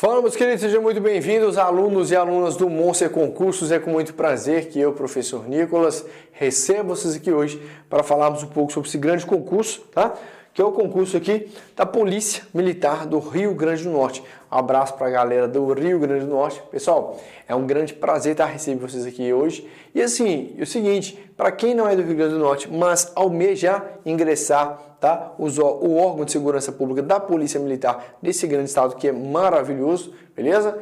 Fala, meus queridos, sejam muito bem-vindos, alunos e alunas do Monster Concursos. É com muito prazer que eu, professor Nicolas, recebo vocês aqui hoje para falarmos um pouco sobre esse grande concurso, tá? Que é o concurso aqui da Polícia Militar do Rio Grande do Norte. Um abraço para a galera do Rio Grande do Norte. Pessoal, é um grande prazer estar recebendo vocês aqui hoje. E assim, é o seguinte, para quem não é do Rio Grande do Norte, mas almeja ingressar, tá? O órgão de segurança pública da Polícia Militar desse grande estado que é maravilhoso, beleza?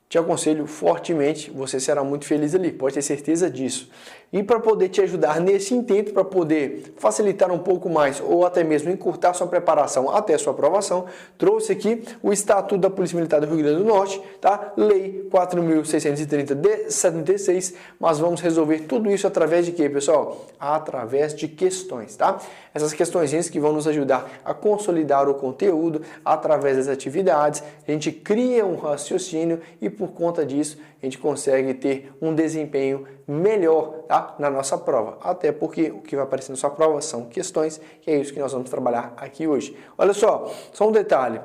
Te aconselho fortemente, você será muito feliz ali, pode ter certeza disso. E para poder te ajudar nesse intento, para poder facilitar um pouco mais ou até mesmo encurtar sua preparação até sua aprovação, trouxe aqui o Estatuto da Polícia Militar do Rio Grande do Norte, tá? Lei 4.630 de 76, mas vamos resolver tudo isso através de quê, pessoal? Através de questões, tá? Essas questões que vão nos ajudar a consolidar o conteúdo através das atividades, a gente cria um raciocínio e por conta disso a gente consegue ter um desempenho melhor, tá? Na nossa prova. Até porque o que vai aparecer na sua prova são questões, que é isso que nós vamos trabalhar aqui hoje. Olha só um detalhe.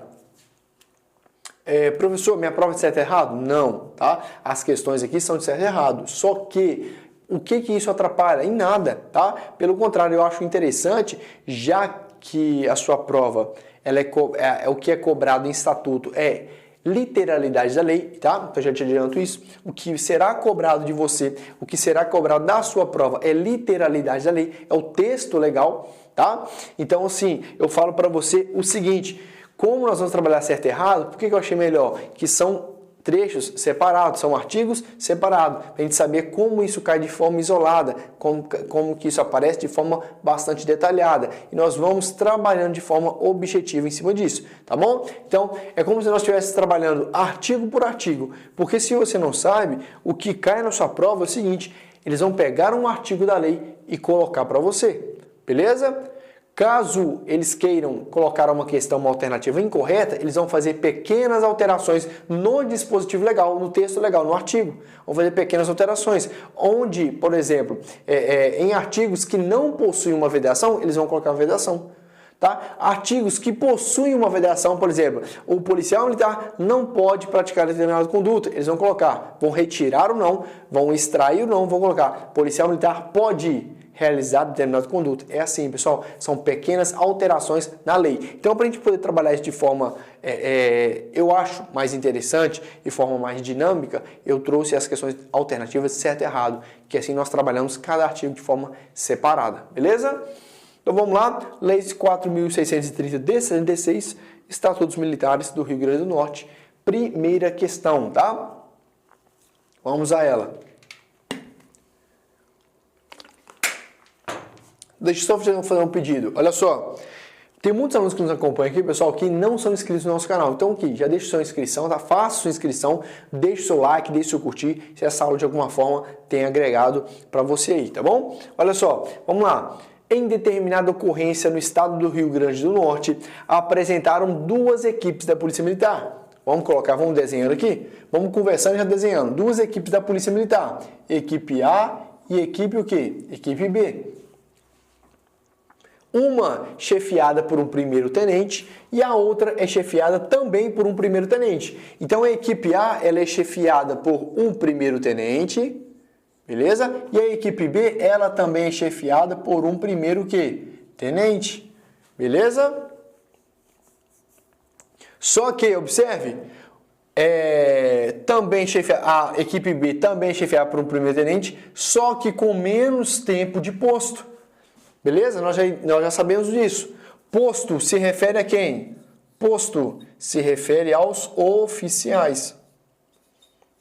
Professor, minha prova é de certo e errado? Não, tá? As questões aqui são de certo e errado. Só que o que isso atrapalha? Em nada, tá? Pelo contrário, eu acho interessante, já que a sua prova ela o que é cobrado em estatuto é literalidade da lei, tá? Então já te adianto isso. O que será cobrado de você, o que será cobrado da sua prova é literalidade da lei, é o texto legal, tá? Então assim, eu falo para você o seguinte, como nós vamos trabalhar certo e errado, por que eu achei melhor? Que são trechos separados, são artigos separados, para a gente saber como isso cai de forma isolada, como que isso aparece de forma bastante detalhada. E nós vamos trabalhando de forma objetiva em cima disso, tá bom? Então, é como se nós estivéssemos trabalhando artigo por artigo, porque se você não sabe, o que cai na sua prova é o seguinte, eles vão pegar um artigo da lei e colocar para você, beleza? Caso eles queiram colocar uma questão, uma alternativa incorreta, eles vão fazer pequenas alterações no dispositivo legal, no texto legal, no artigo. Vão fazer pequenas alterações, onde, por exemplo, em artigos que não possuem uma vedação, eles vão colocar uma vedação. Tá? Artigos que possuem uma vedação, por exemplo, o policial militar não pode praticar determinada conduta, eles vão colocar, vão retirar o não, vão extrair o não, vão colocar, policial militar pode realizar determinada conduta. É assim, pessoal, são pequenas alterações na lei. Então, para a gente poder trabalhar isso de forma, eu acho mais interessante, de forma mais dinâmica, eu trouxe as questões alternativas certo e errado, que assim nós trabalhamos cada artigo de forma separada, beleza? Então vamos lá, Lei 4.630 de 76, Estatutos Militares do Rio Grande do Norte, primeira questão, tá? Vamos a ela. Deixa eu só fazer um pedido. Olha só, tem muitos alunos que nos acompanham aqui, pessoal, que não são inscritos no nosso canal. Então aqui, já deixa sua inscrição, tá? Faça sua inscrição, deixa o seu like, deixa o seu curtir, se essa aula de alguma forma tem agregado para você aí, tá bom? Olha só, vamos lá. Em determinada ocorrência no estado do Rio Grande do Norte, apresentaram duas equipes da Polícia Militar. Vamos desenhando aqui? Vamos conversando e já desenhando. Duas equipes da Polícia Militar. Equipe A e equipe o quê? Equipe B. Uma chefiada por um primeiro-tenente e a outra é chefiada também por um primeiro-tenente. Então a equipe A ela é chefiada por um primeiro-tenente, beleza? E a equipe B ela também é chefiada por um primeiro quê? Tenente, beleza? Só que, observe, a equipe B também é chefiada por um primeiro-tenente, só que com menos tempo de posto. Beleza? Nós já sabemos disso. Posto se refere a quem? Posto se refere aos oficiais.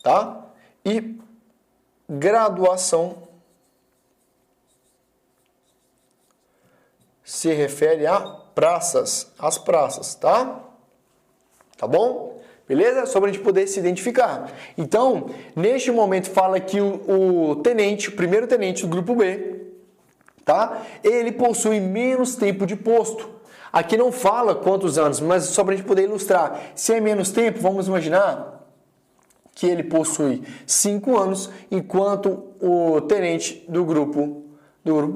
Tá? E graduação se refere a praças. As praças, tá? Tá bom? Beleza? Só para a gente poder se identificar. Então, neste momento fala que o primeiro tenente do grupo B, tá? Ele possui menos tempo de posto. Aqui não fala quantos anos, mas só para a gente poder ilustrar. Se é menos tempo, vamos imaginar que ele possui 5 anos, enquanto o tenente do grupo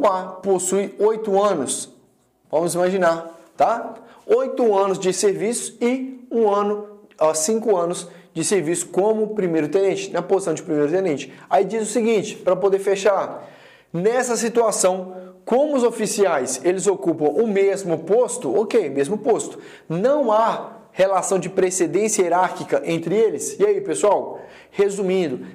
A possui 8 anos. Vamos imaginar, tá? 8 anos de serviço e 1 ano 5 anos de serviço como primeiro tenente, na posição de primeiro tenente. Aí diz o seguinte, para poder fechar, nessa situação, como os oficiais eles ocupam o mesmo posto, ok, mesmo posto, não há relação de precedência hierárquica entre eles. E aí, pessoal, resumindo,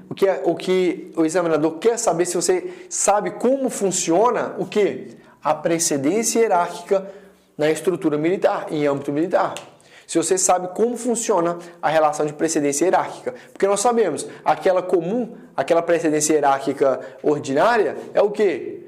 o que o examinador quer saber se você sabe como funciona o que? A precedência hierárquica na estrutura militar, em âmbito militar. Se você sabe como funciona a relação de precedência hierárquica. Porque nós sabemos, aquela comum, aquela precedência hierárquica ordinária é o quê?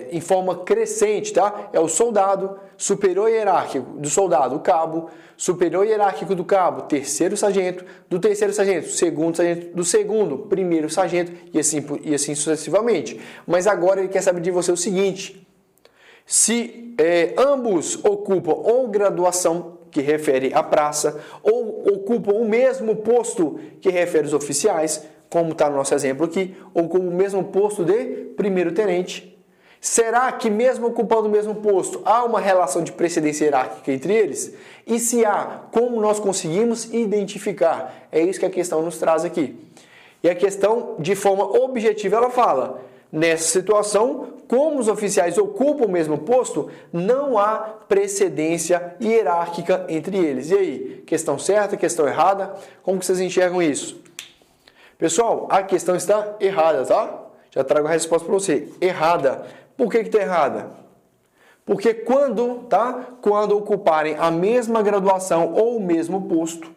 Em forma crescente, tá? É o soldado, superior hierárquico do soldado, o cabo, superior hierárquico do cabo, terceiro sargento, do terceiro sargento, segundo sargento, do segundo, primeiro sargento e assim sucessivamente. Mas agora ele quer saber de você o seguinte, se ambos ocupam ou graduação, que refere à praça, ou ocupam o mesmo posto que refere aos oficiais, como está no nosso exemplo aqui, ou com o mesmo posto de primeiro tenente. Será que mesmo ocupando o mesmo posto, há uma relação de precedência hierárquica entre eles? E se há, como nós conseguimos identificar? É isso que a questão nos traz aqui. E a questão, de forma objetiva, ela fala, nessa situação, como os oficiais ocupam o mesmo posto, não há precedência hierárquica entre eles. E aí, questão certa, questão errada? Como que vocês enxergam isso? Pessoal, a questão está errada, tá? Já trago a resposta para você. Errada. Por que está errada? Porque quando ocuparem a mesma graduação ou o mesmo posto,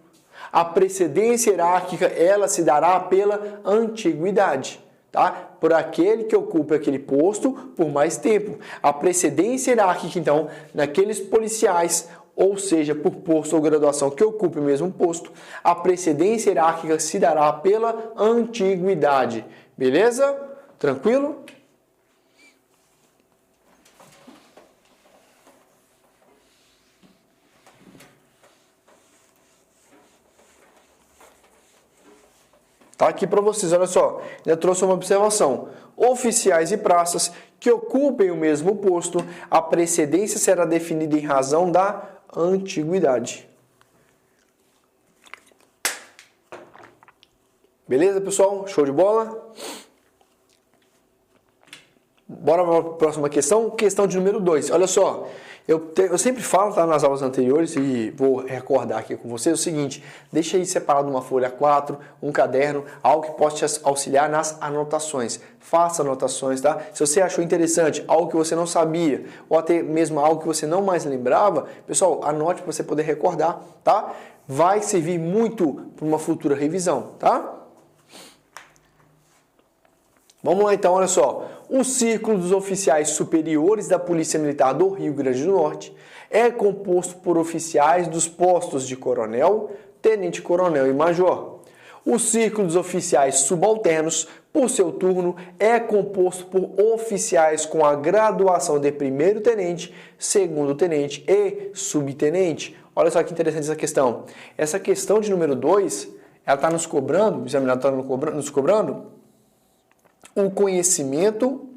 a precedência hierárquica ela se dará pela antiguidade. Tá? Por aquele que ocupa aquele posto por mais tempo. A precedência hierárquica, então, naqueles policiais, ou seja, por posto ou graduação que ocupe o mesmo posto, a precedência hierárquica se dará pela antiguidade. Beleza? Tranquilo? Tá aqui para vocês, olha só, já trouxe uma observação. Oficiais e praças que ocupem o mesmo posto, a precedência será definida em razão da antiguidade. Beleza, pessoal? Show de bola? Bora para a próxima questão. Questão de número 2. Olha só, eu sempre falo, tá, nas aulas anteriores e vou recordar aqui com vocês o seguinte, deixa aí separado uma folha A4, um caderno, algo que possa te auxiliar nas anotações. Faça anotações, tá? Se você achou interessante, algo que você não sabia, ou até mesmo algo que você não mais lembrava, pessoal, anote para você poder recordar, tá? Vai servir muito para uma futura revisão, tá? Vamos lá então, olha só. O Círculo dos Oficiais Superiores da Polícia Militar do Rio Grande do Norte é composto por oficiais dos postos de coronel, tenente-coronel e major. O Círculo dos Oficiais Subalternos, por seu turno, é composto por oficiais com a graduação de primeiro tenente, segundo tenente e subtenente. Olha só que interessante essa questão. Essa questão de número 2, ela está nos cobrando, o examinador está nos cobrando, o conhecimento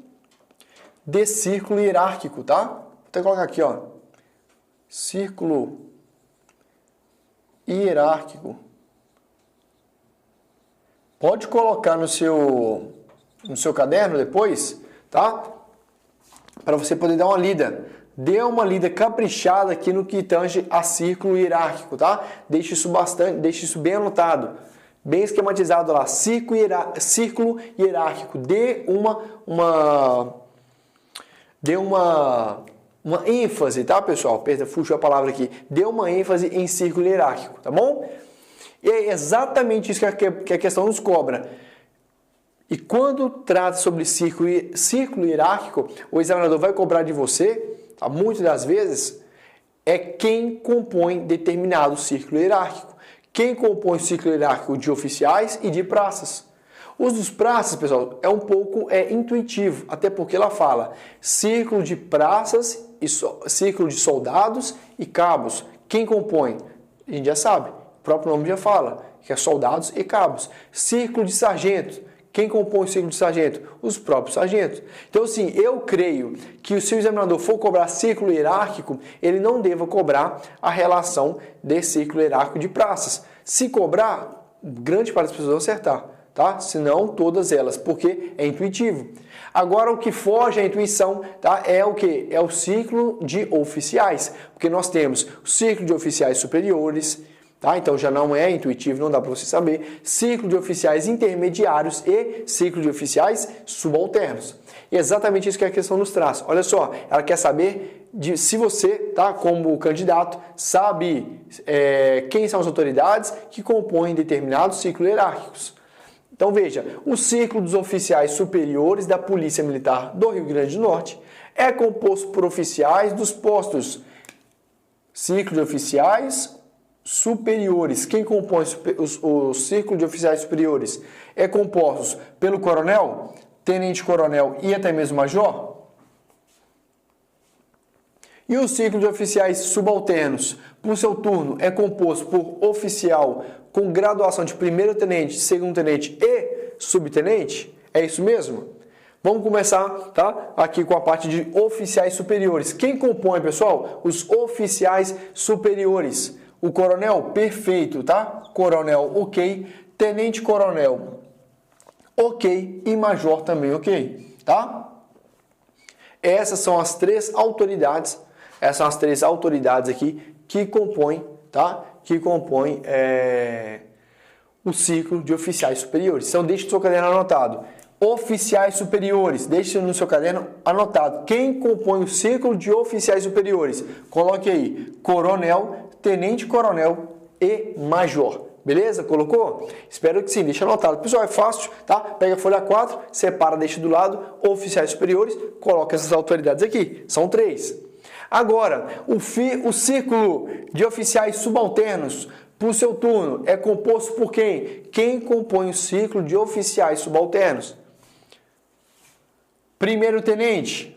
de círculo hierárquico, tá? Vou até colocar aqui, ó. Círculo hierárquico. Pode colocar no seu caderno depois, tá? Para você poder dar uma lida. Dê uma lida caprichada aqui no que tange a círculo hierárquico, tá? Deixe isso bem anotado. Bem esquematizado lá, círculo hierárquico. Dê uma ênfase, tá, pessoal? Fugiu a palavra aqui. Dê uma ênfase em círculo hierárquico, tá bom? E é exatamente isso que a questão nos cobra. E quando trata sobre círculo hierárquico, o examinador vai cobrar de você, tá? Muitas das vezes, é quem compõe determinado círculo hierárquico. Quem compõe o círculo hierárquico de oficiais e de praças. Os dos praças, pessoal, é um pouco intuitivo, até porque ela fala círculo de praças, círculo de soldados e cabos. Quem compõe? A gente já sabe, o próprio nome já fala, que é soldados e cabos. Círculo de sargentos. Quem compõe o círculo de sargento? Os próprios sargentos. Então, assim, eu creio que se o examinador for cobrar círculo hierárquico, ele não deva cobrar a relação de círculo hierárquico de praças. Se cobrar, grande parte das pessoas vão acertar, tá? Se não, todas elas, porque é intuitivo. Agora, o que foge à intuição, tá? É o quê? É o ciclo de oficiais, porque nós temos o ciclo de oficiais superiores, tá? Então já não é intuitivo, não dá para você saber. Ciclo de oficiais intermediários e ciclo de oficiais subalternos. E exatamente isso que a questão nos traz. Olha só, ela quer saber se você, tá, como candidato, sabe quem são as autoridades que compõem determinados ciclos hierárquicos. Então veja, o ciclo dos oficiais superiores da Polícia Militar do Rio Grande do Norte é composto por oficiais dos postos. Ciclo de oficiais superiores. Quem compõe o ciclo de oficiais superiores? É composto pelo coronel, tenente-coronel e até mesmo major. E o ciclo de oficiais subalternos, por seu turno, é composto por oficial com graduação de primeiro tenente, segundo tenente e subtenente? É isso mesmo? Vamos começar, tá? Aqui com a parte de oficiais superiores. Quem compõe, pessoal? Os oficiais superiores. O coronel, perfeito, tá? Coronel, ok. Tenente-coronel, ok. E major também, ok, tá? Essas são as três autoridades. Essas são as três autoridades aqui que compõem, tá? Que compõem o ciclo de oficiais superiores. Então, deixe no seu caderno anotado. Oficiais superiores, deixe no seu caderno anotado. Quem compõe o ciclo de oficiais superiores? Coloque aí, coronel, tenente-coronel e major. Beleza? Colocou? Espero que sim, deixa anotado. Pessoal, é fácil, tá? Pega a folha 4, separa, deixa do lado, oficiais superiores, coloca essas autoridades aqui. São 3. Agora, o ciclo de oficiais subalternos, por seu turno, é composto por quem? Quem compõe o ciclo de oficiais subalternos? Primeiro tenente,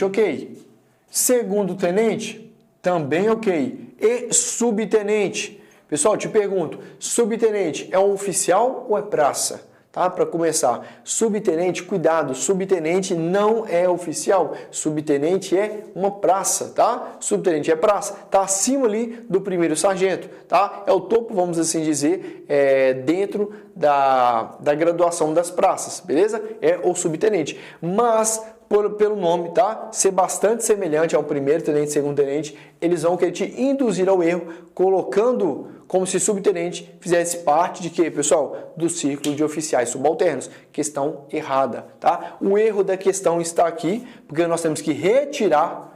ok. Segundo tenente, também ok. E subtenente. Pessoal, te pergunto, subtenente é um oficial ou é praça? Tá? Para começar, subtenente, cuidado, subtenente não é oficial, subtenente é uma praça, tá? Subtenente é praça, tá acima ali do primeiro sargento, tá? É o topo, vamos assim dizer, dentro da graduação das praças, beleza? É o subtenente, mas pelo nome, tá? Ser bastante semelhante ao primeiro tenente, segundo tenente, eles vão querer te induzir ao erro, colocando como se subtenente fizesse parte de quê, pessoal? Do ciclo de oficiais subalternos. Questão errada, tá? O erro da questão está aqui, porque nós temos que retirar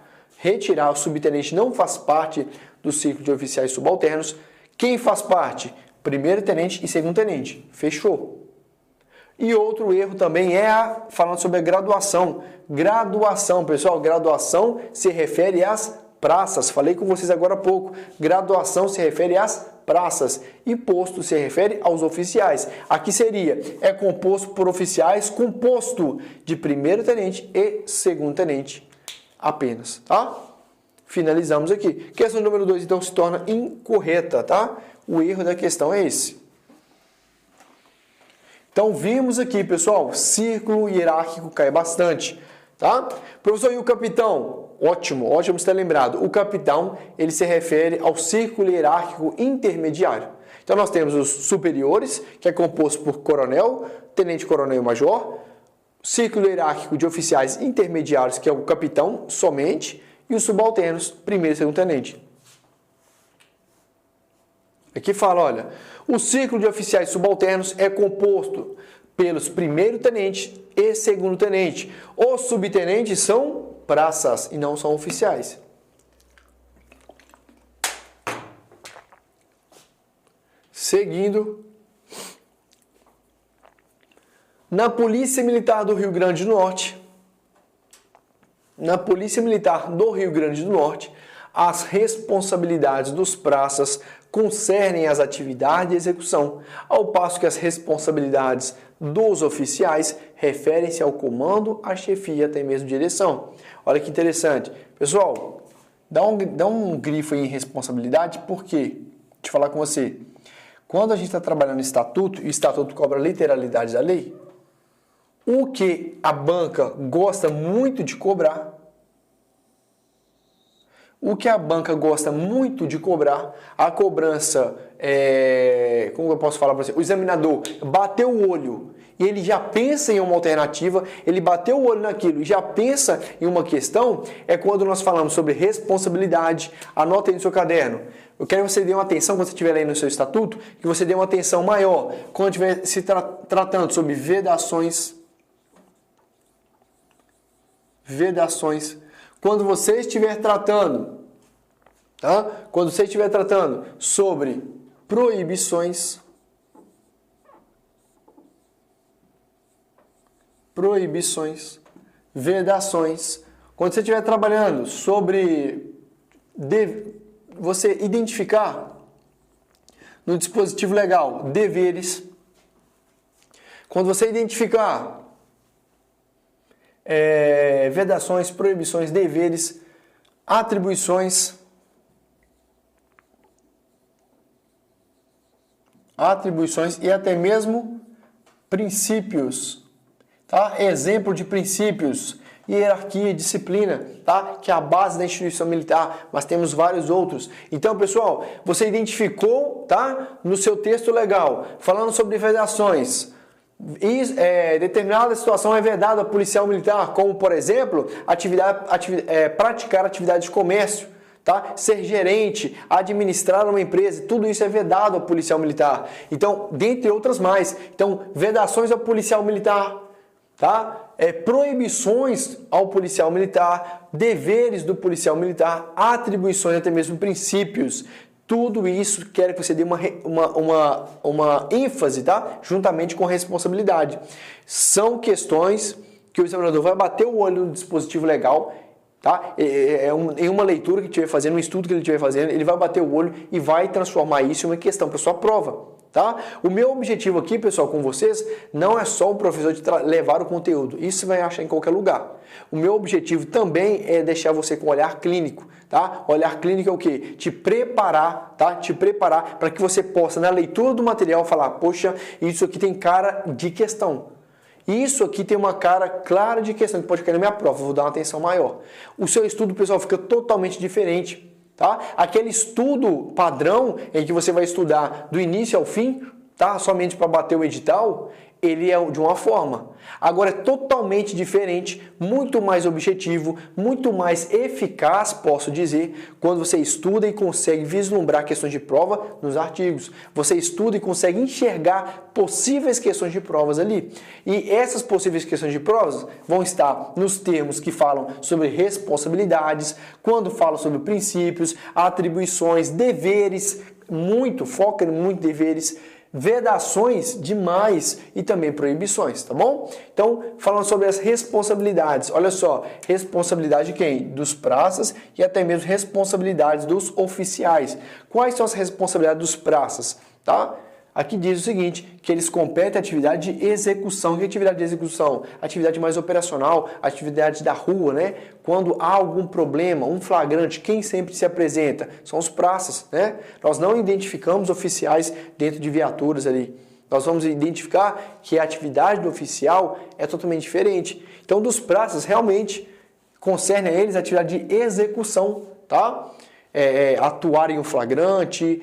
o subtenente, não faz parte do ciclo de oficiais subalternos. Quem faz parte? Primeiro tenente e segundo tenente. Fechou. E outro erro também falando sobre a graduação. Graduação, pessoal, graduação se refere às praças. Falei com vocês agora há pouco. Graduação se refere às praças e posto se refere aos oficiais. Aqui é composto por oficiais com posto de primeiro tenente e segundo tenente apenas, tá? Finalizamos aqui. Questão número 2, então, se torna incorreta, tá? O erro da questão é esse. Então, vimos aqui, pessoal, círculo hierárquico cai bastante, tá? Professor, e o capitão? Ótimo você ter lembrado. O capitão, ele se refere ao círculo hierárquico intermediário. Então, nós temos os superiores, que é composto por coronel, tenente-coronel e major, círculo hierárquico de oficiais intermediários, que é o capitão somente, e os subalternos, primeiro e segundo tenente. Aqui fala, olha, o ciclo de oficiais subalternos é composto pelos primeiro tenente e segundo tenente. Os subtenentes são praças e não são oficiais. Seguindo, na Polícia Militar do Rio Grande do Norte, as responsabilidades dos praças concernem as atividades de execução, ao passo que as responsabilidades dos oficiais referem-se ao comando, à chefia, até mesmo direção. Olha que interessante. Pessoal, dá um grifo aí em responsabilidade, porque, deixa eu falar com você, quando a gente está trabalhando em estatuto, e o estatuto cobra a literalidade da lei, o que a banca gosta muito de cobrar, a cobrança como eu posso falar para você? O examinador bateu o olho e ele já pensa em uma alternativa, ele bateu o olho naquilo e já pensa em uma questão, é quando nós falamos sobre responsabilidade. Anota aí no seu caderno. Eu quero que você dê uma atenção, quando você estiver lendo no seu estatuto, que você dê uma atenção maior quando estiver se tratando sobre vedações. Quando você estiver tratando, tá? Quando você estiver tratando sobre proibições, vedações, quando você estiver trabalhando sobre você identificar no dispositivo legal deveres, quando você identificar vedações, proibições, deveres, atribuições e até mesmo princípios, tá? Exemplo de princípios, hierarquia e disciplina, tá? Que é a base da instituição militar, mas temos vários outros. Então, pessoal, você identificou, tá? No seu texto legal, falando sobre vedações, determinada situação é vedada ao policial militar, como, por exemplo, praticar atividade de comércio, tá? Ser gerente, administrar uma empresa, tudo isso é vedado ao policial militar. Então, dentre outras mais. Então, vedações ao policial militar, tá? Proibições ao policial militar, deveres do policial militar, atribuições, até mesmo princípios. Tudo isso quero que você dê uma ênfase, tá? Juntamente com responsabilidade. São questões que o examinador vai bater o olho no dispositivo legal, tá? Em uma leitura que estiver fazendo, um estudo que ele estiver fazendo, ele vai bater o olho e vai transformar isso em uma questão para sua prova. Tá? O meu objetivo aqui, pessoal, com vocês, não é só o professor de levar o conteúdo. Isso você vai achar em qualquer lugar. O meu objetivo também é deixar você com olhar clínico. Tá? Olhar clínico é o quê? Te preparar, tá? Te preparar para que você possa, na leitura do material, falar: poxa, isso aqui tem cara de questão. Isso aqui tem uma cara clara de questão que pode cair na minha prova. Eu vou dar uma atenção maior. O seu estudo, pessoal, fica totalmente diferente. Tá? Aquele estudo padrão em que você vai estudar do início ao fim, tá? Somente para bater o edital, ele é de uma forma. Agora é totalmente diferente, muito mais objetivo, muito mais eficaz, posso dizer, quando você estuda e consegue vislumbrar questões de prova nos artigos. Você estuda e consegue enxergar possíveis questões de provas ali. E essas possíveis questões de provas vão estar nos termos que falam sobre responsabilidades, quando falam sobre princípios, atribuições, deveres, foca muito deveres, vedações demais e também proibições, tá bom? Então, falando sobre as responsabilidades, olha só, responsabilidade de quem? Dos praças e até mesmo responsabilidades dos oficiais. Quais são as responsabilidades dos praças, tá? Aqui diz o seguinte, que eles competem a atividade de execução. Que atividade de execução? Atividade mais operacional, atividade da rua, né? Quando há algum problema, um flagrante, quem sempre se apresenta? São os praças, né? Nós não identificamos oficiais dentro de viaturas ali. Nós vamos identificar que a atividade do oficial é totalmente diferente. Então, dos praças, realmente, concerne a eles a atividade de execução, tá? Atuar em um flagrante,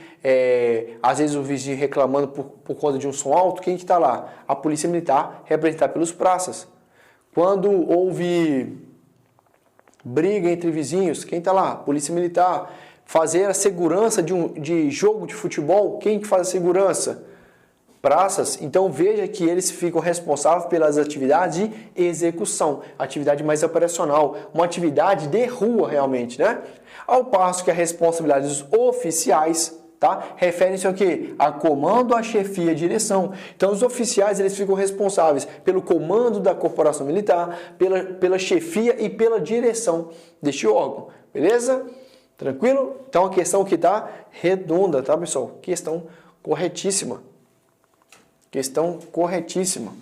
às vezes o vizinho reclamando por conta de um som alto, quem que está lá? A polícia militar, representada pelos praças. Quando houve briga entre vizinhos, quem está lá? Polícia militar. Fazer a segurança de jogo de futebol, quem que faz a segurança? Praças. Então veja que eles ficam responsáveis pelas atividades de execução, atividade mais operacional, uma atividade de rua realmente, né? Ao passo que a responsabilidade dos oficiais, tá? Referem-se ao quê? A comando, a chefia, a direção. Então os oficiais eles ficam responsáveis pelo comando da corporação militar, pela chefia e pela direção deste órgão, beleza? Tranquilo? Então a questão aqui tá redonda, tá, pessoal? Questão corretíssima. Questão corretíssima.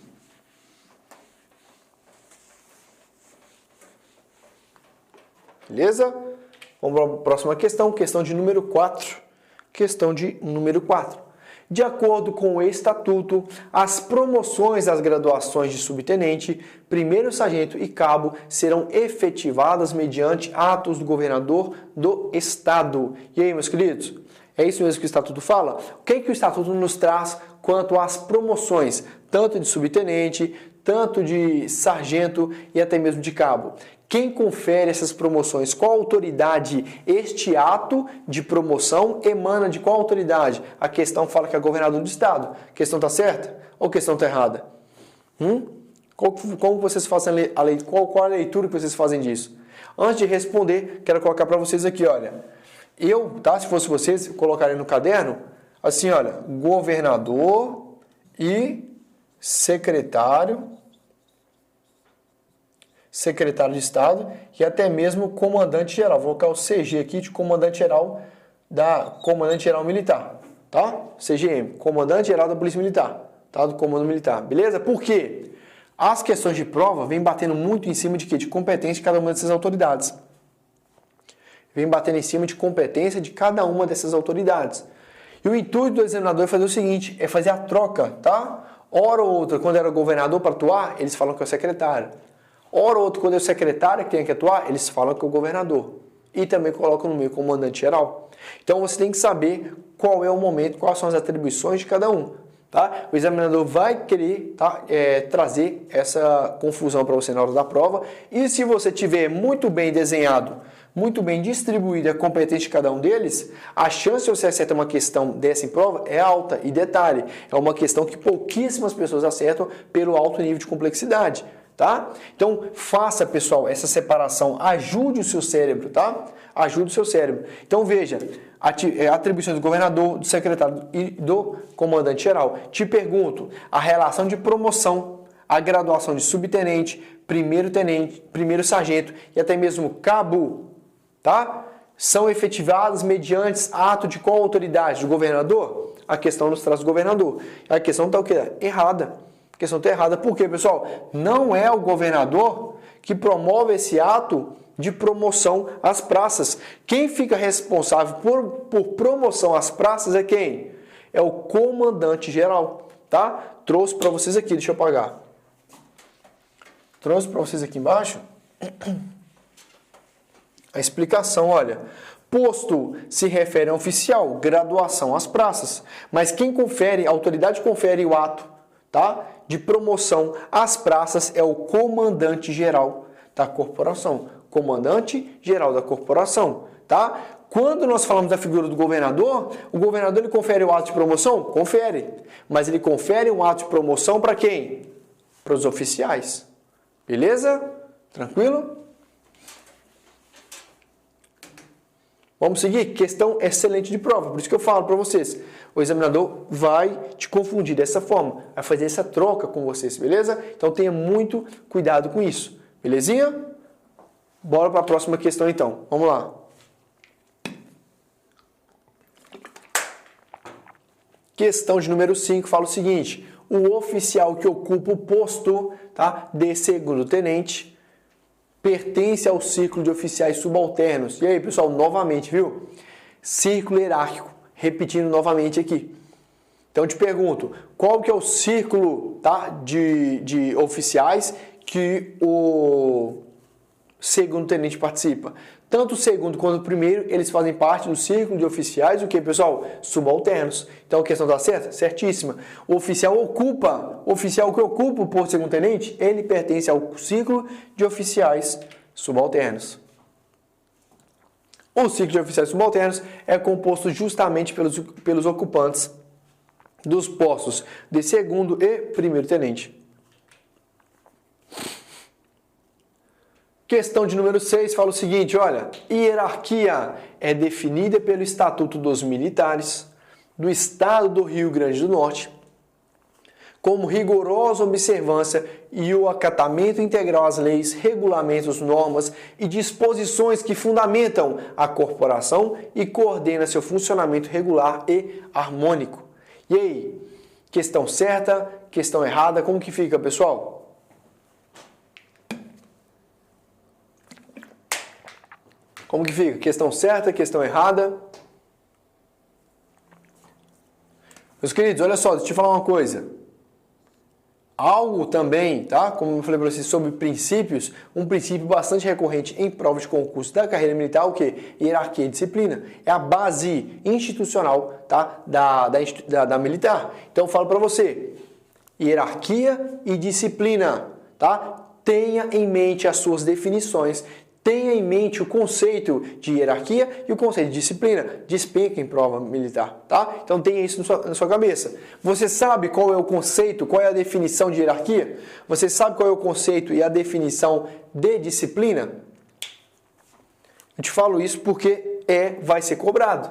Beleza? Vamos para a próxima questão, questão de número 4. Questão de número 4. De acordo com o Estatuto, as promoções das graduações de subtenente, primeiro sargento e cabo serão efetivadas mediante atos do governador do Estado. E aí, meus queridos? É isso mesmo que o Estatuto fala? O que o Estatuto nos traz quanto às promoções, tanto de subtenente, tanto de sargento e até mesmo de cabo? Quem confere essas promoções? Qual autoridade este ato de promoção emana de qual autoridade? A questão fala que é governador do estado. A questão está certa ou a questão está errada? Como vocês fazem qual a leitura que vocês fazem disso? Antes de responder, quero colocar para vocês aqui, olha. Se fosse vocês, colocarem no caderno, assim, olha, governador e secretário de Estado e até mesmo comandante-geral. Vou colocar o CG aqui de comandante-geral militar, tá? CGM, comandante-geral da Polícia Militar, tá? Do Comando Militar, beleza? Por quê? As questões de prova vêm batendo muito em cima de quê? De competência de cada uma dessas autoridades. Vem batendo em cima de competência de cada uma dessas autoridades. E o intuito do examinador é fazer o seguinte, é fazer a troca, tá? Hora ou outra, quando era governador para atuar, eles falam que é o secretário. Hora ou outra, quando é o secretário que tem que atuar, eles falam que é o governador. E também colocam no meio comandante-geral. Então você tem que saber qual é o momento, quais são as atribuições de cada um. Tá? O examinador vai querer trazer essa confusão para você na hora da prova. E se você tiver muito bem desenhado, muito bem distribuída a competência de cada um deles, a chance de você acertar uma questão dessa em prova é alta. E detalhe, é uma questão que pouquíssimas pessoas acertam pelo alto nível de complexidade. Tá? Então, faça, pessoal, essa separação. Ajude o seu cérebro, tá? Ajude o seu cérebro. Então, veja, atribuições do governador, do secretário e do comandante-geral. Te pergunto, a relação de promoção, a graduação de subtenente, primeiro-tenente, primeiro-sargento e até mesmo cabo, tá? São efetivadas mediante ato de qual autoridade? Do governador? A questão nos traz do governador. A questão está o quê? Errada. A questão está errada. Por quê, pessoal? Não é o governador que promove esse ato de promoção às praças. Quem fica responsável por promoção às praças é quem? É o comandante-geral, tá? Trouxe para vocês aqui, deixa eu apagar. Trouxe para vocês aqui embaixo a explicação, olha. Posto se refere a oficial, graduação às praças. Mas quem confere, a autoridade confere o ato, tá? De promoção às praças é o comandante-geral da corporação. Comandante-geral da corporação, tá? Quando nós falamos da figura do governador, o governador ele confere o ato de promoção? Confere. Mas ele confere um ato de promoção para quem? Para os oficiais. Beleza? Tranquilo? Vamos seguir? Questão excelente de prova. Por isso que eu falo para vocês. O examinador vai te confundir dessa forma. Vai fazer essa troca com vocês, beleza? Então tenha muito cuidado com isso. Belezinha? Bora para a próxima questão então. Vamos lá. Questão de número 5 fala o seguinte. O oficial que ocupa o posto, tá, de segundo tenente pertence ao círculo de oficiais subalternos. E aí, pessoal, novamente, viu? Círculo hierárquico. Repetindo novamente aqui. Então, eu te pergunto, qual que é o círculo, tá, de oficiais que o segundo tenente participa? Tanto o segundo quanto o primeiro, eles fazem parte do círculo de oficiais, o que, pessoal? Subalternos. Então, a questão está certa? Certíssima. O oficial que ocupa o posto de segundo tenente, ele pertence ao círculo de oficiais subalternos. O círculo de oficiais subalternos é composto justamente pelos ocupantes dos postos de segundo e primeiro tenente. Questão de número 6 fala o seguinte, olha, hierarquia é definida pelo Estatuto dos Militares do Estado do Rio Grande do Norte, como rigorosa observância e o acatamento integral às leis, regulamentos, normas e disposições que fundamentam a corporação e coordenam seu funcionamento regular e harmônico. E aí, questão certa, questão errada, como que fica, pessoal? Como que fica? Questão certa, questão errada? Meus queridos, olha só, deixa eu te falar uma coisa. Algo também, tá? Como eu falei para vocês sobre princípios, um princípio bastante recorrente em provas de concurso da carreira militar, o que? Hierarquia e disciplina. É a base institucional, tá? da militar. Então eu falo para você, hierarquia e disciplina, tá? Tenha em mente as suas definições, tenha em mente o conceito de hierarquia e o conceito de disciplina. Despenca em prova militar, tá? Então tenha isso na sua cabeça. Você sabe qual é o conceito, qual é a definição de hierarquia? Você sabe qual é o conceito e a definição de disciplina? Eu te falo isso porque vai ser cobrado.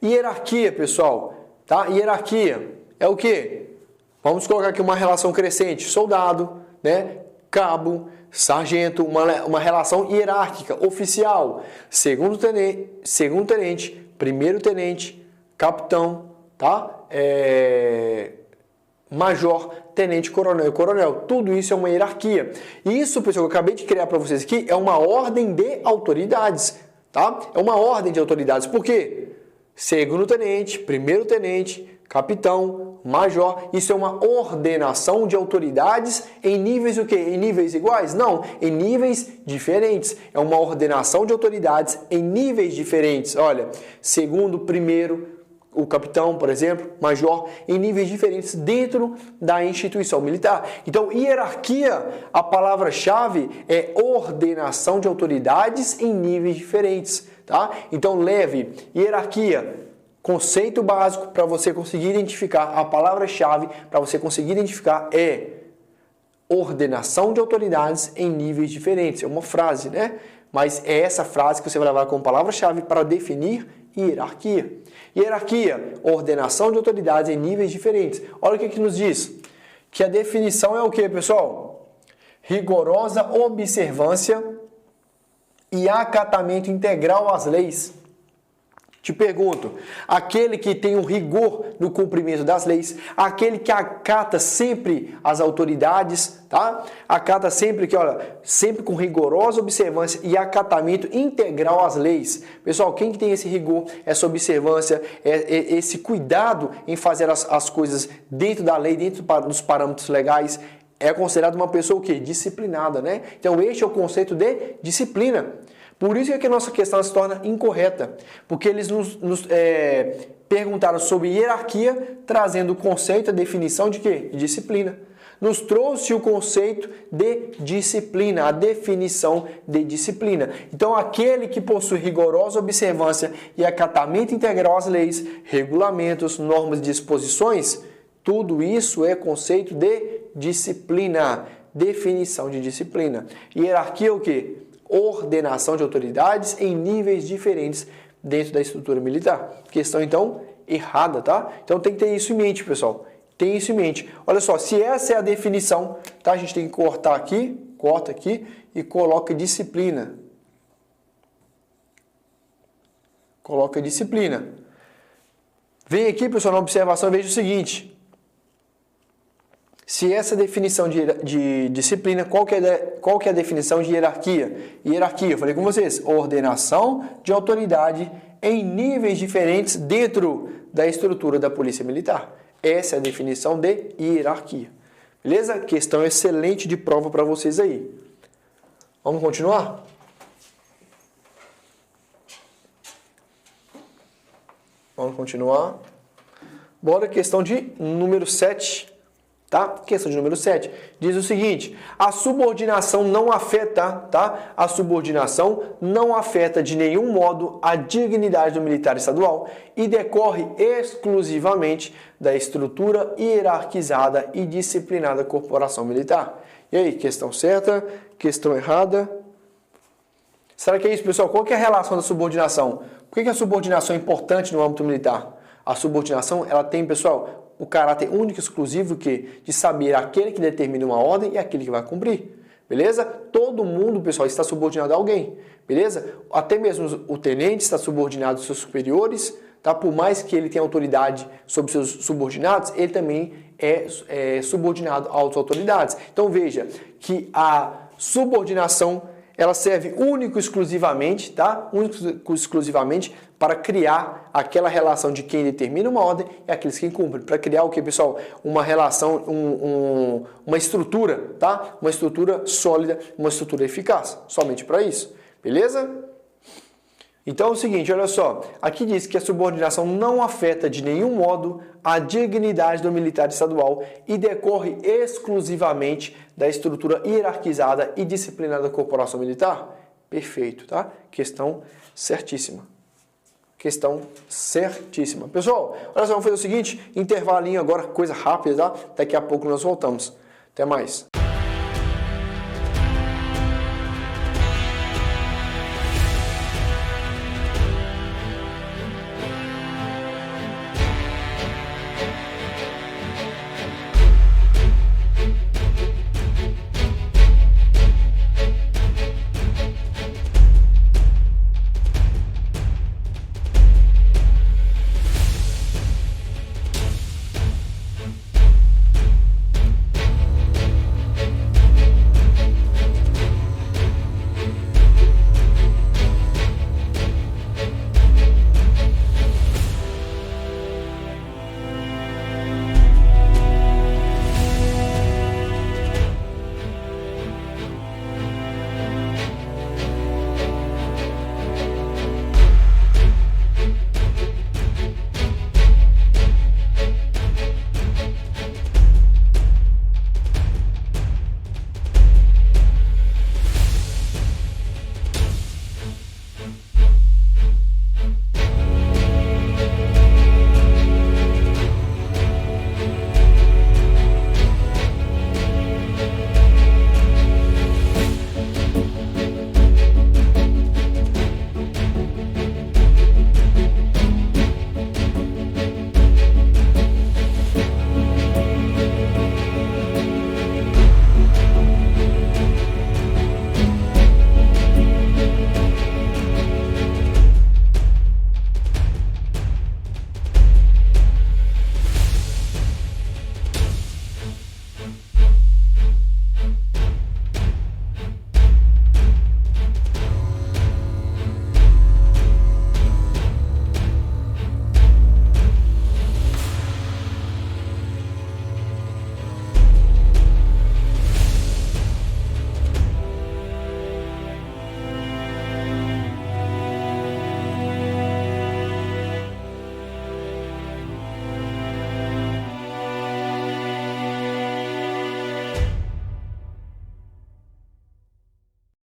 Hierarquia, pessoal, tá? Hierarquia é o quê? Vamos colocar aqui uma relação crescente, soldado, né? Cabo, sargento, uma relação hierárquica, oficial, segundo tenente, primeiro tenente, capitão, tá? Major, tenente, coronel e coronel. Tudo isso é uma hierarquia. Isso, pessoal, que eu acabei de criar para vocês aqui, é uma ordem de autoridades, tá? É uma ordem de autoridades. Por quê? Segundo tenente, primeiro tenente, capitão, major, isso é uma ordenação de autoridades em níveis o quê? Em níveis iguais? Não, em níveis diferentes. É uma ordenação de autoridades em níveis diferentes. Olha, segundo, primeiro, o capitão, por exemplo, major, em níveis diferentes dentro da instituição militar. Então, hierarquia, a palavra-chave é ordenação de autoridades em níveis diferentes, tá? Então, leve hierarquia, conceito básico para você conseguir identificar, a palavra-chave para você conseguir identificar é ordenação de autoridades em níveis diferentes. É uma frase, né? Mas é essa frase que você vai levar como palavra-chave para definir hierarquia. Hierarquia, ordenação de autoridades em níveis diferentes. Olha o que nos diz. Que a definição é o que, pessoal? Rigorosa observância e acatamento integral às leis. Te pergunto, aquele que tem um rigor no cumprimento das leis, aquele que acata sempre as autoridades, tá? Acata sempre que, olha, sempre com rigorosa observância e acatamento integral às leis. Pessoal, quem que tem esse rigor, essa observância, esse cuidado em fazer as coisas dentro da lei, dentro dos parâmetros legais, é considerado uma pessoa o quê? Disciplinada, né? Então, este é o conceito de disciplina. Por isso é que a nossa questão se torna incorreta, porque eles nos perguntaram sobre hierarquia, trazendo o conceito, a definição de quê? De disciplina. Nos trouxe o conceito de disciplina, a definição de disciplina. Então, aquele que possui rigorosa observância e acatamento integral às leis, regulamentos, normas e disposições, tudo isso é conceito de disciplina, definição de disciplina. Hierarquia é o quê? Ordenação de autoridades em níveis diferentes dentro da estrutura militar. Questão, então, errada, tá? Então tem que ter isso em mente, pessoal. Tem isso em mente. Olha só, se essa é a definição, tá? A gente tem que cortar aqui, corta aqui e coloca disciplina. Coloca disciplina. Vem aqui, pessoal, na observação, veja o seguinte. Se essa definição de disciplina, qual que é a definição de hierarquia? Hierarquia, eu falei com vocês, ordenação de autoridade em níveis diferentes dentro da estrutura da Polícia Militar. Essa é a definição de hierarquia. Beleza? Questão excelente de prova para vocês aí. Vamos continuar? Vamos continuar. Bora, questão de número 7. Tá? Questão de número 7. Diz o seguinte: a subordinação não afeta, tá? A subordinação não afeta de nenhum modo a dignidade do militar estadual e decorre exclusivamente da estrutura hierarquizada e disciplinada da corporação militar. E aí, questão certa? Questão errada? Será que é isso, pessoal? Qual que é a relação da subordinação? Por que a subordinação é importante no âmbito militar? A subordinação, ela tem, pessoal, o caráter único e exclusivo de saber aquele que determina uma ordem e aquele que vai cumprir. Beleza? Todo mundo, pessoal, está subordinado a alguém. Beleza? Até mesmo o tenente está subordinado aos seus superiores, tá? Por mais que ele tenha autoridade sobre seus subordinados, ele também é subordinado às autoridades. Então veja que a subordinação ela serve único e exclusivamente, tá? Único e exclusivamente para criar aquela relação de quem determina uma ordem e aqueles que cumprem. Para criar o que, pessoal? Uma relação, uma estrutura, tá? Uma estrutura sólida, uma estrutura eficaz. Somente para isso. Beleza? Então é o seguinte, olha só. Aqui diz que a subordinação não afeta de nenhum modo a dignidade do militar estadual e decorre exclusivamente da estrutura hierarquizada e disciplinada da corporação militar. Perfeito, tá? Questão certíssima. Questão certíssima. Pessoal, olha só, vamos fazer o seguinte, intervalinho agora, coisa rápida, tá? Daqui a pouco nós voltamos. Até mais.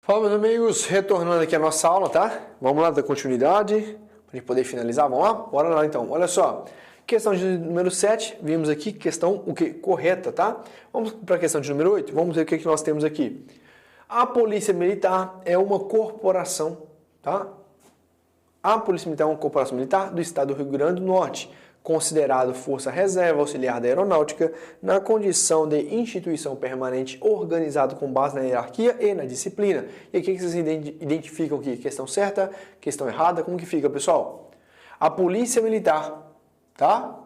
Fala, meus amigos, retornando aqui a nossa aula, tá? Vamos lá dar continuidade, para a gente poder finalizar, vamos lá? Bora lá então, olha só, questão de número 7, vimos aqui questão o que? Correta, tá? Vamos para a questão de número 8, vamos ver o que nós temos aqui. A Polícia Militar é uma corporação, tá? A Polícia Militar é uma corporação militar do Estado do Rio Grande do Norte, considerado força reserva auxiliar da aeronáutica, na condição de instituição permanente organizado com base na hierarquia e na disciplina. E aqui vocês identificam aqui questão certa, questão errada, como que fica, pessoal? A Polícia Militar, tá?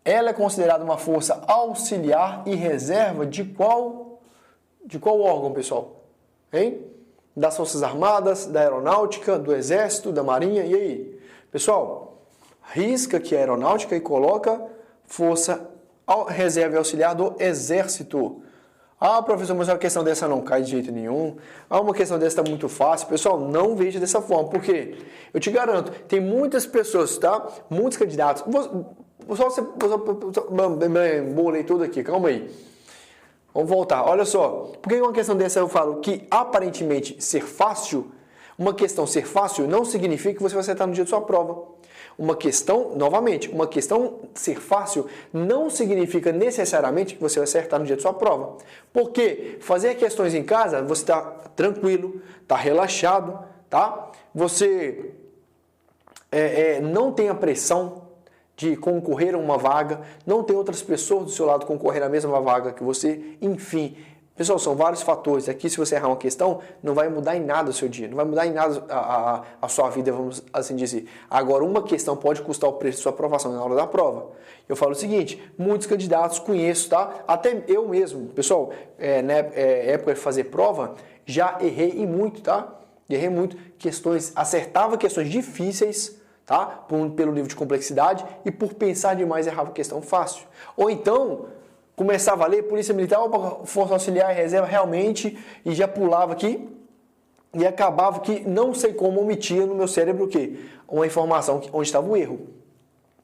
Ela é considerada uma força auxiliar e reserva de qual órgão, pessoal? Hein? Das Forças Armadas, da Aeronáutica, do Exército, da Marinha, e aí? Pessoal, risca aqui a aeronáutica e coloca força reserva e auxiliar do Exército. Ah, professor, mas uma questão dessa não cai de jeito nenhum. Ah, uma questão dessa está muito fácil. Pessoal, não veja dessa forma. Por quê? Eu te garanto, tem muitas pessoas, tá? Muitos candidatos. Só você bolei tudo aqui, calma aí. Vamos voltar. Olha só. Por que uma questão dessa eu falo que aparentemente ser fácil, uma questão ser fácil não significa que você vai acertar no dia de sua prova. Uma questão, novamente, uma questão ser fácil não significa necessariamente que você vai acertar no dia de sua prova. Porque fazer questões em casa, você está tranquilo, está relaxado, tá? Você não tem a pressão de concorrer a uma vaga, não tem outras pessoas do seu lado concorrendo à mesma vaga que você, enfim. Pessoal, são vários fatores. Aqui, se você errar uma questão, não vai mudar em nada o seu dia, não vai mudar em nada a sua vida, vamos assim dizer. Agora, uma questão pode custar o preço de sua aprovação na hora da prova. Eu falo o seguinte, muitos candidatos conheço, tá? Até eu mesmo, pessoal, na época de fazer prova, já errei e muito, tá? Errei muito questões, acertava questões difíceis, tá? Pelo nível de complexidade e por pensar demais errava questão fácil. Ou então, começava a ler Polícia Militar, opa, Força Auxiliar e Reserva realmente, e já pulava aqui, e acabava que não sei como omitia no meu cérebro o quê? Uma informação onde estava o erro.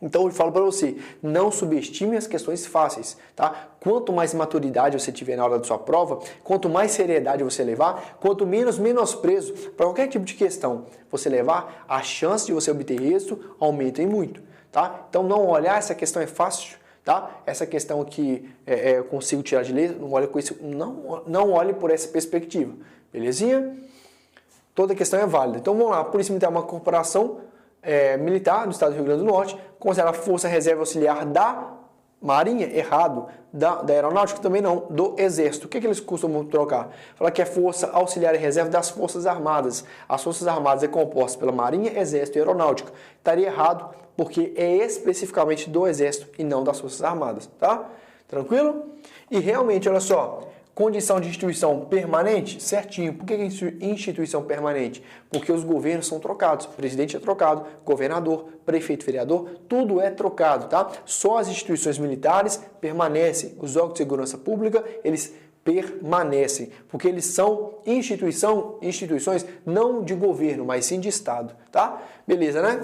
Então eu falo para você, não subestime as questões fáceis, tá? Quanto mais maturidade você tiver na hora da sua prova, quanto mais seriedade você levar, quanto menos menosprezo para qualquer tipo de questão você levar, a chance de você obter êxito aumenta em muito, tá? Então não olhar, essa questão é fácil, tá? Essa questão aqui eu consigo tirar de letra, não olhe com isso, não olhe por essa perspectiva, belezinha? Toda questão é válida. Então vamos lá, a Polícia Militar é uma corporação militar do estado do Rio Grande do Norte, considerada Força Reserva Auxiliar da Marinha, errado, da Aeronáutica também não, do Exército. O que eles costumam trocar? Fala que é Força Auxiliar e Reserva das Forças Armadas. As Forças Armadas é composta pela Marinha, Exército e Aeronáutica. Estaria errado porque é especificamente do Exército e não das Forças Armadas, tá? Tranquilo? E realmente, olha só, condição de instituição permanente? Certinho. Por que instituição permanente? Porque os governos são trocados. O presidente é trocado, governador, prefeito, vereador, tudo é trocado, tá? Só as instituições militares permanecem. Os órgãos de segurança pública, eles permanecem, porque eles são instituições não de governo, mas sim de Estado, tá? Beleza, né?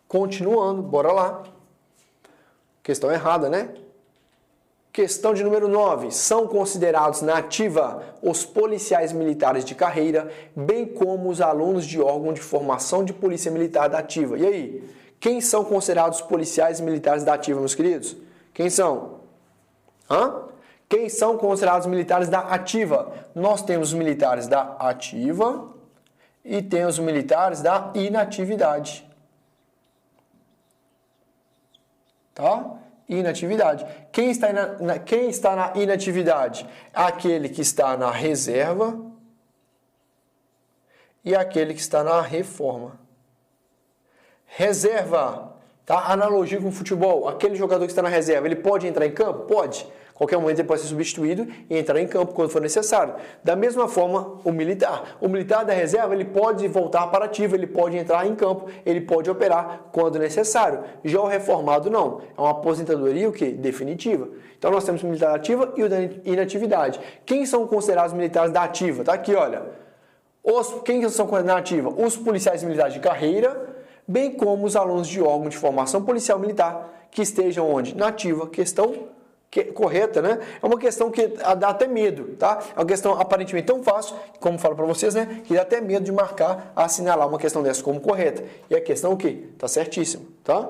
Continuando, bora lá. Questão errada, né? Questão de número 9. São considerados na ativa os policiais militares de carreira, bem como os alunos de órgão de formação de polícia militar da ativa. E aí? Quem são considerados policiais militares da ativa, meus queridos? Quem são? Quem são considerados militares da ativa? Nós temos os militares da ativa e temos os militares da inatividade. Tá? Inatividade. Quem está na inatividade? Aquele que está na reserva e aquele que está na reforma. Reserva, tá? Analogia com o futebol. Aquele jogador que está na reserva, ele pode entrar em campo? Pode. Qualquer momento ele pode ser substituído e entrar em campo quando for necessário. Da mesma forma, o militar da reserva, ele pode voltar para ativo, ele pode entrar em campo, ele pode operar quando necessário. Já o reformado não, é uma aposentadoria o quê? Definitiva. Então nós temos o militar ativa e o da inatividade. Quem são considerados militares da ativa? Tá aqui, olha. Quem são considerados na ativa? Os policiais militares de carreira, bem como os alunos de órgão de formação policial militar que estejam onde? Na ativa. Questão correta, né? É uma questão que dá até medo, tá? É uma questão aparentemente tão fácil, como falo para vocês, né? Que dá até medo de marcar, assinalar uma questão dessa como correta. E a questão o quê? Tá certíssimo, tá?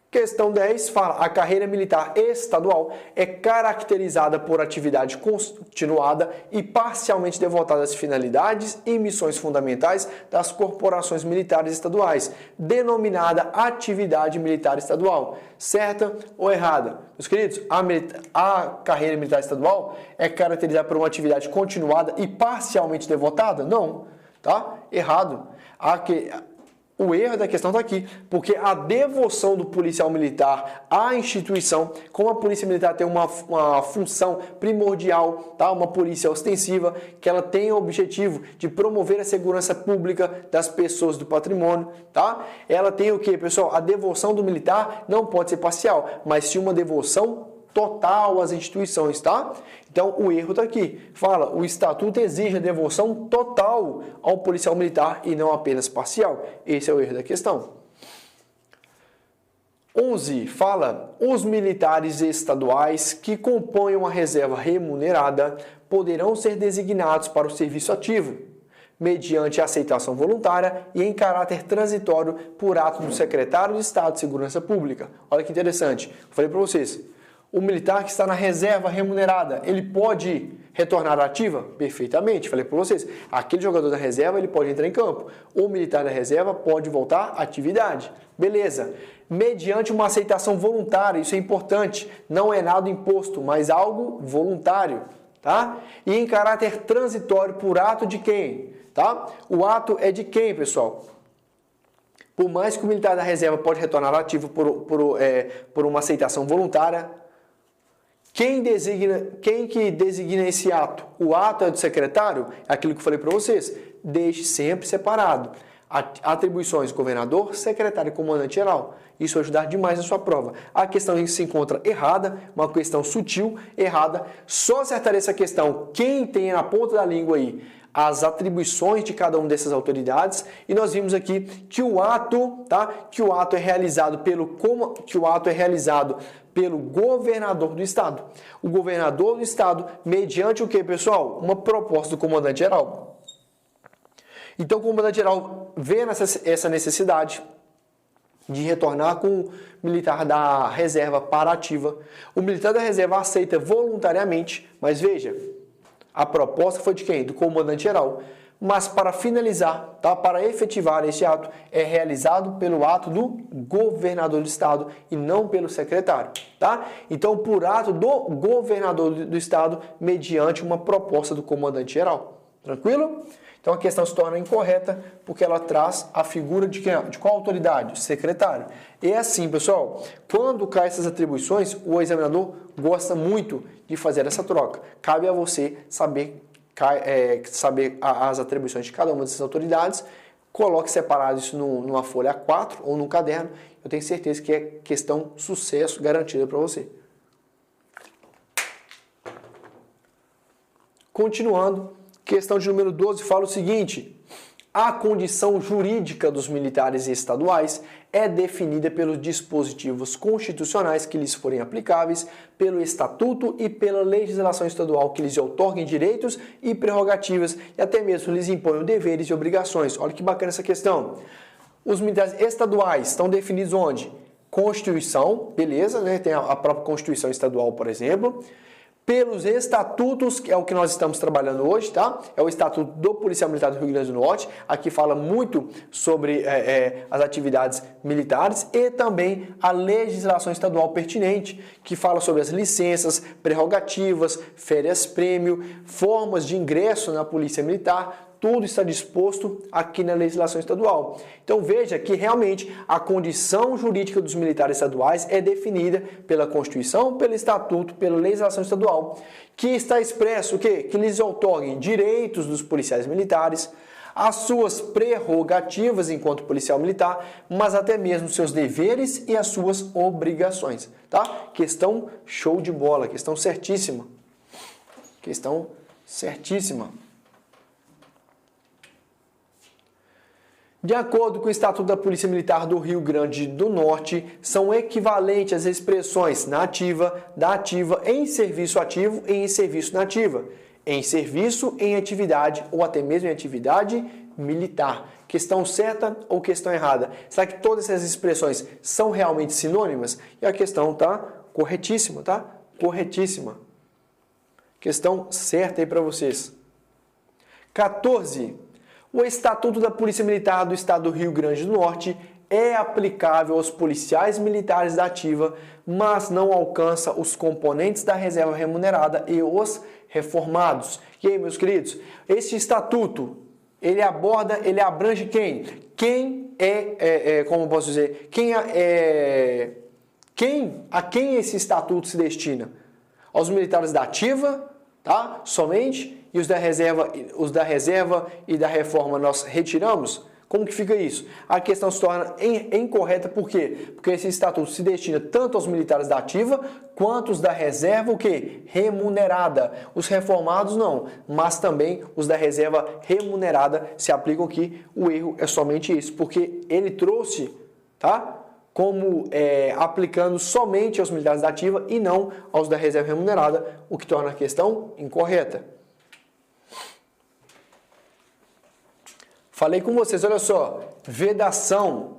Questão 10 fala: a carreira militar estadual é caracterizada por atividade continuada e parcialmente devotada às finalidades e missões fundamentais das corporações militares estaduais, denominada atividade militar estadual. Certa ou errada? Meus queridos, a carreira militar estadual é caracterizada por uma atividade continuada e parcialmente devotada? Não, tá? Errado. O erro da questão está aqui, porque a devoção do policial militar à instituição, como a polícia militar tem uma função primordial, tá? Uma polícia ostensiva, que ela tem o objetivo de promover a segurança pública das pessoas, do patrimônio, tá? Ela tem o quê, pessoal? A devoção do militar não pode ser parcial, mas sim uma devoção total às instituições, tá? Então, o erro está aqui. Fala, o estatuto exige a devoção total ao policial militar e não apenas parcial. Esse é o erro da questão. 11. Fala, os militares estaduais que compõem uma reserva remunerada poderão ser designados para o serviço ativo, mediante aceitação voluntária e em caráter transitório por ato do secretário de Estado de Segurança Pública. Olha que interessante. Eu falei para vocês. O militar que está na reserva remunerada, ele pode retornar à ativa? Perfeitamente, falei para vocês. Aquele jogador da reserva, ele pode entrar em campo. O militar da reserva pode voltar à atividade. Beleza. Mediante uma aceitação voluntária, isso é importante. Não é nada imposto, mas algo voluntário, tá? E em caráter transitório por ato de quem? Tá? O ato é de quem, pessoal? Por mais que o militar da reserva pode retornar à ativa por uma aceitação voluntária, Quem que designa esse ato? O ato é do secretário? É aquilo que eu falei para vocês. Deixe sempre separado. Atribuições governador, secretário e comandante-geral. Isso vai ajudar demais na sua prova. A questão que se encontra errada, uma questão sutil, errada. Só acertaria essa questão quem tem na ponta da língua aí as atribuições de cada uma dessas autoridades, e nós vimos aqui que o ato, que o ato é realizado pelo governador do estado. O governador do estado, mediante o que, pessoal? Uma proposta do comandante-geral. Então, o comandante-geral vê essa necessidade de retornar com o militar da reserva para a ativa. O militar da reserva aceita voluntariamente, mas veja, a proposta foi de quem? Do comandante-geral. Mas para finalizar, para efetivar este ato, é realizado pelo ato do governador do estado e não pelo secretário. Então, por ato do governador do estado, mediante uma proposta do comandante-geral. Tranquilo? Então a questão se torna incorreta porque ela traz a figura de quem? De qual autoridade? O secretário. E é assim, pessoal, quando caem essas atribuições, o examinador gosta muito de fazer essa troca. Cabe a você saber as atribuições de cada uma dessas autoridades, coloque separado isso numa folha A4 ou num caderno. Eu tenho certeza que é questão sucesso garantida para você. Continuando. Questão de número 12 fala o seguinte: a condição jurídica dos militares estaduais é definida pelos dispositivos constitucionais que lhes forem aplicáveis, pelo estatuto e pela legislação estadual que lhes outorguem direitos e prerrogativas e até mesmo lhes imponham deveres e obrigações. Olha que bacana essa questão. Os militares estaduais estão definidos onde? Constituição, beleza, né? Tem a própria Constituição estadual, por exemplo. Pelos estatutos, que é o que nós estamos trabalhando hoje, É o Estatuto do Policial Militar do Rio Grande do Norte. Aqui fala muito sobre as atividades militares e também a legislação estadual pertinente, que fala sobre as licenças, prerrogativas, férias-prêmio, formas de ingresso na Polícia Militar. Tudo está disposto aqui na legislação estadual. Então veja que realmente a condição jurídica dos militares estaduais é definida pela Constituição, pelo Estatuto, pela legislação estadual, que está expresso o quê? Que lhes outorguem direitos dos policiais militares, as suas prerrogativas enquanto policial militar, mas até mesmo seus deveres e as suas obrigações. Questão show de bola, questão certíssima. Questão certíssima. De acordo com o Estatuto da Polícia Militar do Rio Grande do Norte, são equivalentes as expressões na ativa, da ativa, em serviço ativo e em serviço na ativa, em serviço, em atividade ou até mesmo em atividade militar. Questão certa ou questão errada? Será que todas essas expressões são realmente sinônimas? E a questão está corretíssima, Corretíssima. Questão certa aí para vocês. 14. O Estatuto da Polícia Militar do Estado do Rio Grande do Norte é aplicável aos policiais militares da ativa, mas não alcança os componentes da reserva remunerada e os reformados. E aí, meus queridos, esse estatuto, ele abrange quem? Como eu posso dizer, a quem esse estatuto se destina? Aos militares da ativa, somente? E os da reserva e da reforma nós retiramos? Como que fica isso? A questão se torna incorreta, por quê? Porque esse estatuto se destina tanto aos militares da ativa, quanto os da reserva, o quê? Remunerada. Os reformados não, mas também os da reserva remunerada se aplicam aqui. O erro é somente isso, porque ele trouxe, como aplicando somente aos militares da ativa e não aos da reserva remunerada, o que torna a questão incorreta. Falei com vocês, olha só, vedação,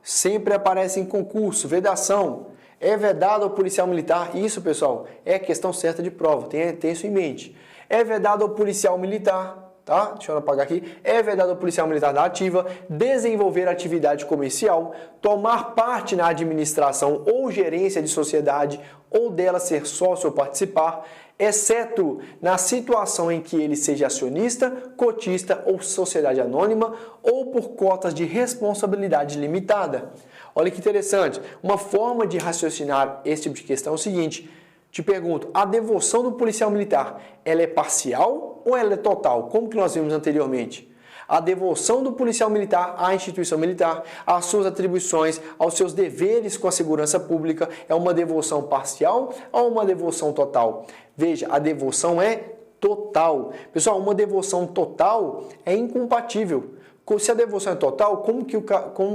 Sempre aparece em concurso, vedação. É vedado ao policial militar, isso, pessoal, é questão certa de prova, tenha isso em mente. É vedado ao policial militar, Deixa eu apagar aqui. É vedado ao policial militar da ativa desenvolver atividade comercial, tomar parte na administração ou gerência de sociedade ou dela ser sócio ou participar, exceto na situação em que ele seja acionista, cotista ou sociedade anônima ou por cotas de responsabilidade limitada. Olha que interessante. Uma forma de raciocinar esse tipo de questão é o seguinte: Te pergunto, a devoção do policial militar, ela é parcial ou ela é total? Como que nós vimos anteriormente? A devoção do policial militar à instituição militar, às suas atribuições, aos seus deveres com a segurança pública, é uma devoção parcial ou uma devoção total? Veja, a devoção é total. Pessoal, uma devoção total é incompatível. Se a devoção é total, como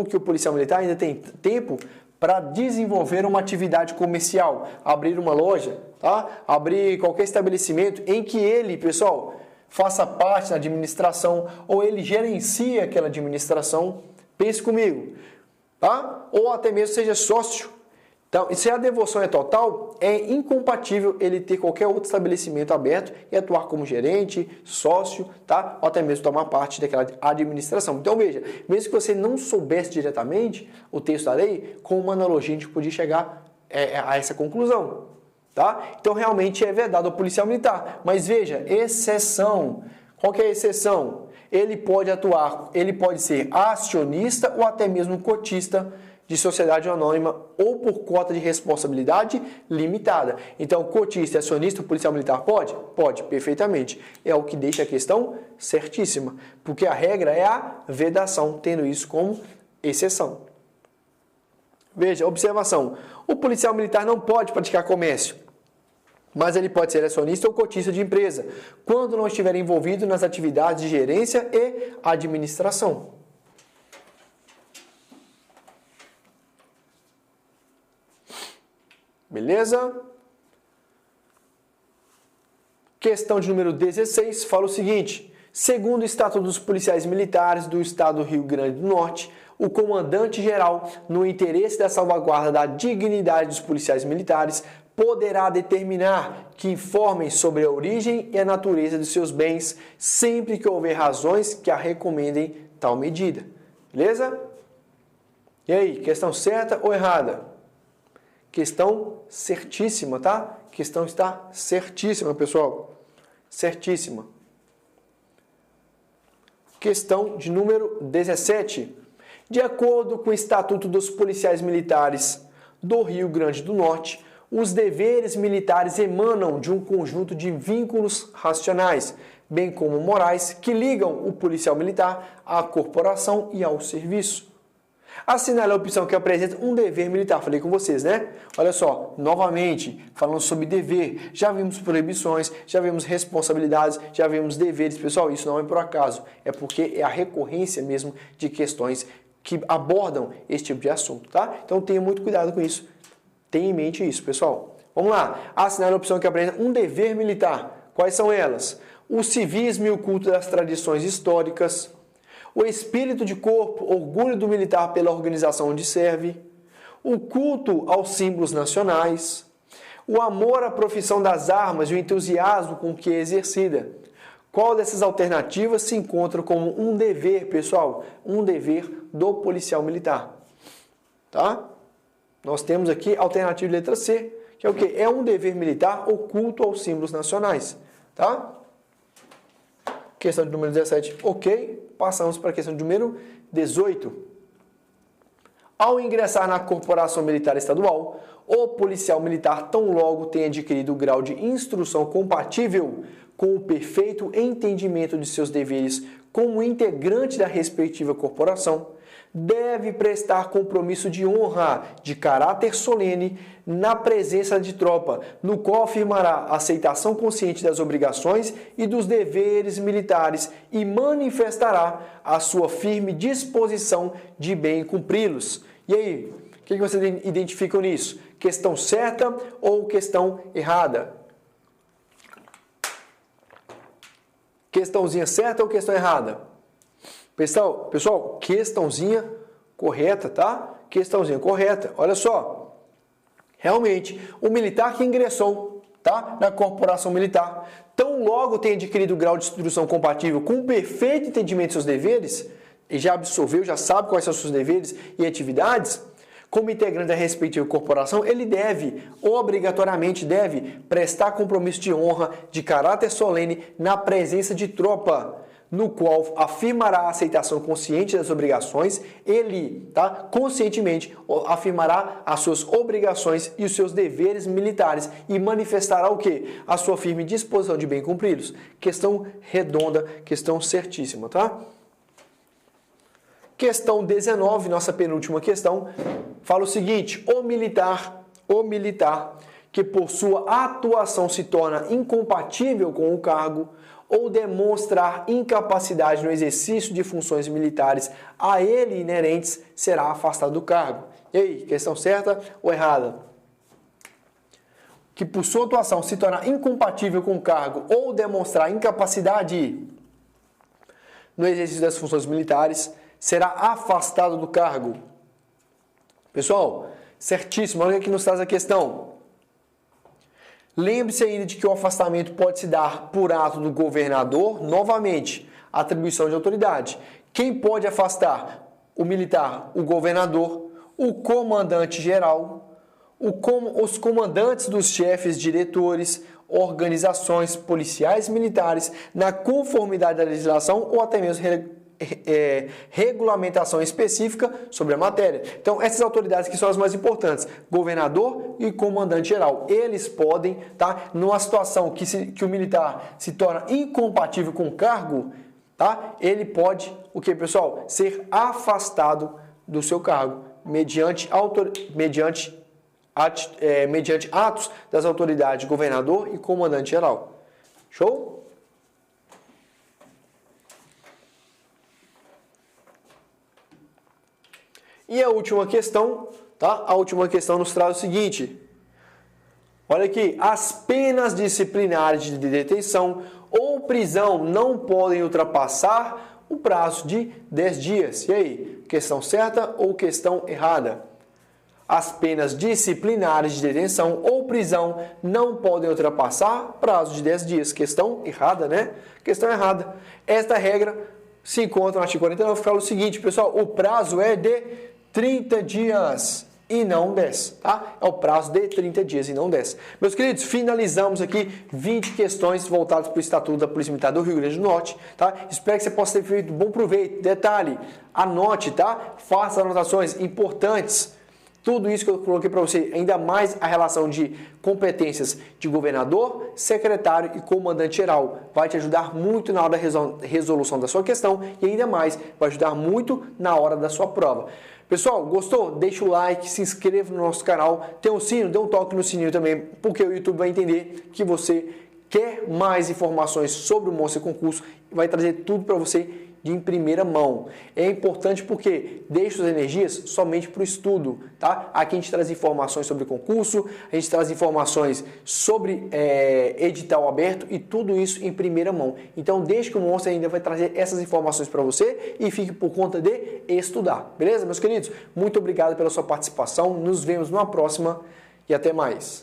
que o policial militar ainda tem tempo para desenvolver uma atividade comercial, abrir uma loja, tá? Abrir qualquer estabelecimento em que ele, pessoal, faça parte da administração ou ele gerencia aquela administração? Pense comigo, tá? Ou até mesmo seja sócio. Então, se a devoção é total, é incompatível ele ter qualquer outro estabelecimento aberto e atuar como gerente, sócio, tá? Ou até mesmo tomar parte daquela administração. Então, veja, mesmo que você não soubesse diretamente o texto da lei, com uma analogia a gente podia chegar a essa conclusão, tá? Então, realmente é vedado ao policial militar. Mas veja, exceção. Qual que é a exceção? Ele pode atuar, ele pode ser acionista ou até mesmo cotista de sociedade anônima ou por cota de responsabilidade limitada. Então, cotista e acionista, o policial militar pode? Pode, perfeitamente. É o que deixa a questão certíssima, porque a regra é a vedação, tendo isso como exceção. Veja, observação. O policial militar não pode praticar comércio, mas ele pode ser acionista ou cotista de empresa, quando não estiver envolvido nas atividades de gerência e administração. Beleza? Questão de número 16 fala o seguinte: segundo o Estatuto dos Policiais Militares do Estado do Rio Grande do Norte, o comandante-geral, no interesse da salvaguarda da dignidade dos policiais militares, poderá determinar que informem sobre a origem e a natureza de seus bens, sempre que houver razões que a recomendem tal medida. Beleza? E aí, questão certa ou errada? Questão certíssima, tá? Questão está certíssima, pessoal. Certíssima. Questão de número 17. De acordo com o Estatuto dos Policiais Militares do Rio Grande do Norte, os deveres militares emanam de um conjunto de vínculos racionais, bem como morais, que ligam o policial militar à corporação e ao serviço. Assinale a opção que apresenta um dever militar. Falei com vocês, né? Olha só, novamente, falando sobre dever, já vimos proibições, já vimos responsabilidades, já vimos deveres. Pessoal, isso não é por acaso, é porque é a recorrência mesmo de questões que abordam esse tipo de assunto, tá? Então tenha muito cuidado com isso. Tenha em mente isso, pessoal. Vamos lá. Assinale a opção que apresenta um dever militar. Quais são elas? O civismo e o culto das tradições históricas, o espírito de corpo, orgulho do militar pela organização onde serve, o culto aos símbolos nacionais, o amor à profissão das armas e o entusiasmo com que é exercida. Qual dessas alternativas se encontra como um dever, pessoal? Um dever do policial militar. Tá? Nós temos aqui a alternativa de letra C, que é o quê? É um dever militar o culto aos símbolos nacionais. Tá? Questão de número 17, ok. Passamos para a questão de número 18. Ao ingressar na corporação militar estadual, o policial militar tão logo tenha adquirido o grau de instrução compatível com o perfeito entendimento de seus deveres como integrante da respectiva corporação, deve prestar compromisso de honra de caráter solene na presença de tropa, no qual afirmará a aceitação consciente das obrigações e dos deveres militares e manifestará a sua firme disposição de bem cumpri-los. E aí, o que vocês identificam nisso? Questão certa ou questão errada? Questãozinha certa ou questão errada? Pessoal, questãozinha correta, tá? Questãozinha correta. Olha só. Realmente, o militar que ingressou, tá, na corporação militar, tão logo tem adquirido o grau de instrução compatível com o perfeito entendimento de seus deveres, e já absorveu, já sabe quais são os seus deveres e atividades, como integrante da respectiva corporação, ele obrigatoriamente deve prestar compromisso de honra de caráter solene na presença de tropa, no qual afirmará a aceitação consciente das obrigações, ele, tá, conscientemente afirmará as suas obrigações e os seus deveres militares e manifestará o quê? A sua firme disposição de bem cumpri-los. Questão redonda, questão certíssima, tá? Questão 19, nossa penúltima questão, fala o seguinte: o militar que por sua atuação se torna incompatível com o cargo ou demonstrar incapacidade no exercício de funções militares a ele inerentes, será afastado do cargo. E aí, questão certa ou errada? Que por sua atuação se torna incompatível com o cargo ou demonstrar incapacidade no exercício das funções militares, será afastado do cargo. Pessoal, certíssimo, olha o que nos traz a questão. Lembre-se ainda de que o afastamento pode se dar por ato do governador, novamente, atribuição de autoridade. Quem pode afastar? O militar, o governador, o comandante-geral, os comandantes dos chefes diretores, organizações policiais militares, na conformidade da legislação ou até mesmo regulamentação específica sobre a matéria. Então, essas autoridades que são as mais importantes, governador e comandante-geral, eles podem, tá, numa situação que o militar se torna incompatível com o cargo, tá, ele pode, o que, pessoal? Ser afastado do seu cargo, mediante atos das autoridades governador e comandante-geral. Show? E a última questão, tá? A última questão nos traz o seguinte. Olha aqui, as penas disciplinares de detenção ou prisão não podem ultrapassar o prazo de 10 dias. E aí, questão certa ou questão errada? As penas disciplinares de detenção ou prisão não podem ultrapassar prazo de 10 dias. Questão errada, né? Questão errada. Esta regra se encontra no artigo 49, fala o seguinte, pessoal, o prazo é de 30 dias e não 10, tá? É o prazo de 30 dias e não 10. Meus queridos, finalizamos aqui 20 questões voltadas para o Estatuto da Polícia Militar do Rio Grande do Norte, tá? Espero que você possa ter feito bom proveito. Detalhe, anote, tá? Faça anotações importantes. Tudo isso que eu coloquei para você, ainda mais a relação de competências de governador, secretário e comandante-geral. Vai te ajudar muito na hora da resolução da sua questão e ainda mais vai ajudar muito na hora da sua prova. Pessoal, gostou? Deixa o like, se inscreva no nosso canal, tem um sino, dê um toque no sininho também, porque o YouTube vai entender que você quer mais informações sobre o Monster Concurso e vai trazer tudo para você em primeira mão. É importante porque deixa suas energias somente para o estudo, tá? Aqui a gente traz informações sobre concurso, a gente traz informações sobre edital aberto e tudo isso em primeira mão. Então deixe que o Monster ainda vai trazer essas informações para você e fique por conta de estudar. Beleza, meus queridos? Muito obrigado pela sua participação, nos vemos numa próxima e até mais.